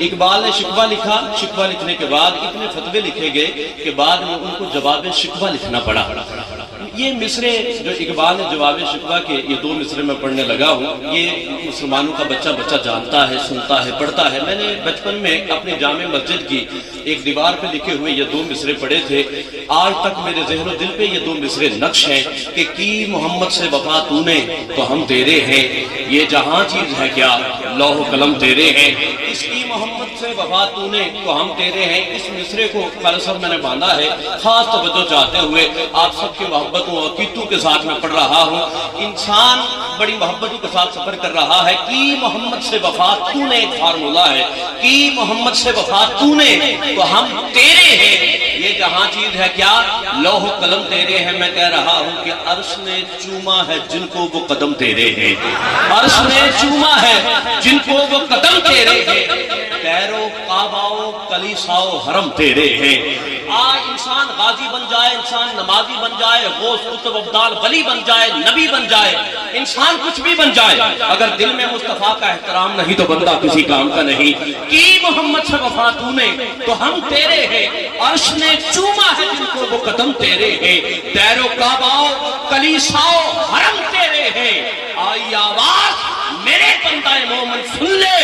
اقبال نے شکوہ لکھا، شکوہ لکھنے کے بعد اتنے فتوے لکھے گئے کہ بعد میں ان کو جواب شکوہ لکھنا پڑا۔ یہ مصرے جو اقبال نے جواب شکوہ کے، یہ 2 مصرے میں پڑھنے لگا ہوں، یہ مسلمانوں کا بچہ جانتا ہے، سنتا ہے، پڑھتا ہے۔ میں نے بچپن میں اپنی جامع مسجد کی ایک دیوار پہ لکھے ہوئے یہ 2 مصرے پڑھے تھے۔ آج تک میرے ذہن و دل پہ یہ 2 مصرے نقش ہیں کہ کی محمد سے وفا تو نے تو ہم تیرے ہیں، یہ جہاں چیز ہے کیا لوح و قلم تیرے ہیں، اس کی محمد سے وفا تو نے تو ہم تیرے ہیں۔ اس مصرے کو فلسفہ میں نے باندھا ہے، خاص توجہ چاہتے ہوئے آپ سب کی محبتوں اور عقیدتوں کے ساتھ میں پڑھ رہا ہوں۔ انسان بڑی محبتوں کے ساتھ سفر کر رہا ہے۔ کی محمد سے وفا تو نے ایک فارمولہ ہے، کی محمد سے وفا تو نے تو ہم تیرے ہیں، یہ جہاں چیز ہے کیا لوح و قلم تیرے ہیں۔ میں کہہ رہا ہوں کہ عرش نے چوما ہے جن کو وہ قدم تیرے ہیں، عرش نے چوما ہے جن کو وہ قدم تیرے ہیں، پیرو کعباؤ کلیساؤ حرم تیرے ہیں۔ آج انسان غازی بن جائے، انسان نمازی بن جائے، غوث قطب ابدال ولی بن جائے، نبی بن جائے، انسان کچھ بھی بن جائے، اگر دل میں مصطفیٰ کا احترام نہیں تو بندہ کسی کام کا نہیں۔ کی محمد سے وفا تو نے تو ہم تیرے ہیں، عرش نے چوما ہے جن کو وہ قدم تیرے ہیں، دیر و کعباؤ کلیساؤ حرم تیرے ہیں۔ آئی آواز میرے بندہ مومن سن لے،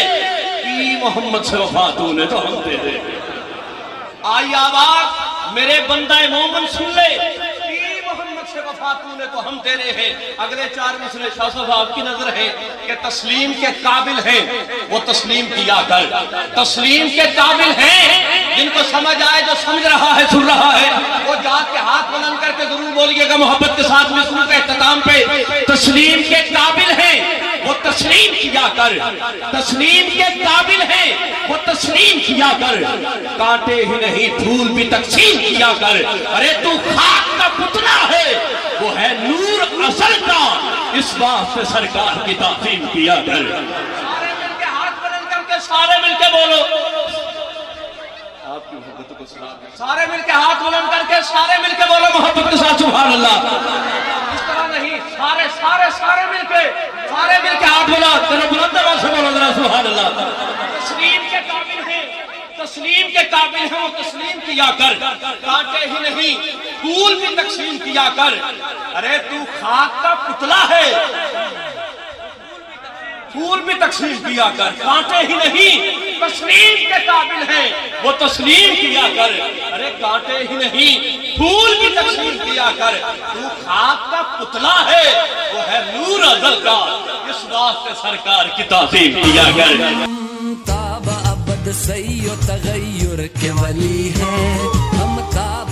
کی محمد سے وفا تو نے تو ہم تیرے ہیں۔ آئی آواز میرے بندہ مومن سن لے، کی محمد سے وفا تو نے تو ہم تیرے ہیں۔ اگلے 4 مصرے شاہ صاحب آپ کی نظر ہے کہ تسلیم کے قابل ہیں وہ تسلیم کیا کر، تسلیم کے قابل ہیں جن کو سمجھ آئے، جو سمجھ رہا ہے سن رہا ہے وہ جات کے ہاتھ بلند کر کے ضرور بولیے گا محبت کے ساتھ مصروں کے اختتام پہ، تسلیم کے قابل ہیں وہ تسلیم کیا کر، تسلیم کے قابل ہیں وہ تسلیم کیا کر، کانٹے ہی نہیں پھول بھی تقسیم کیا کر۔ ارے تو خاک کا پتلا ہے وہ ہے نور اصل کا، اس بات سے سرکار کی تعظیم کیا کر۔ سارے مل کے ہاتھ بلند کر کے سارے مل کے بولو، آپ کی محبت کو سلام ہے۔ سارے مل کے ہاتھ بلند کر کے سارے مل کے بولو محبت کے ساتھ سبحان اللہ۔ اس طرح نہیں، سارے سارے سارے مل کے ہاتھ بلا ذرا بلند آواز سے بولو ذرا سبحان اللہ۔ تسلیم کے قابل ہیں، تسلیم کے قابل ہیں وہ تسلیم کیا کر، کانٹے ہی نہیں پھول بھی تقسیم کیا کر۔ ارے تو خاک کا پتلا ہے، پھول بھی تقسیم کیا کر، کانٹے ہی نہیں تسلیم کے قابل ہیں وہ تسلیم کیا کر۔ ارے کانٹے ہی نہیں پھول بھی تقسیم کیا کر، تو خاک کا پتلا ہے وہ ہے نور ازل کا، اس واسطے سرکار کی تعظیم کیا کر۔ تاب ابد سی و تغیر کے ولی ہیں ہم، تاب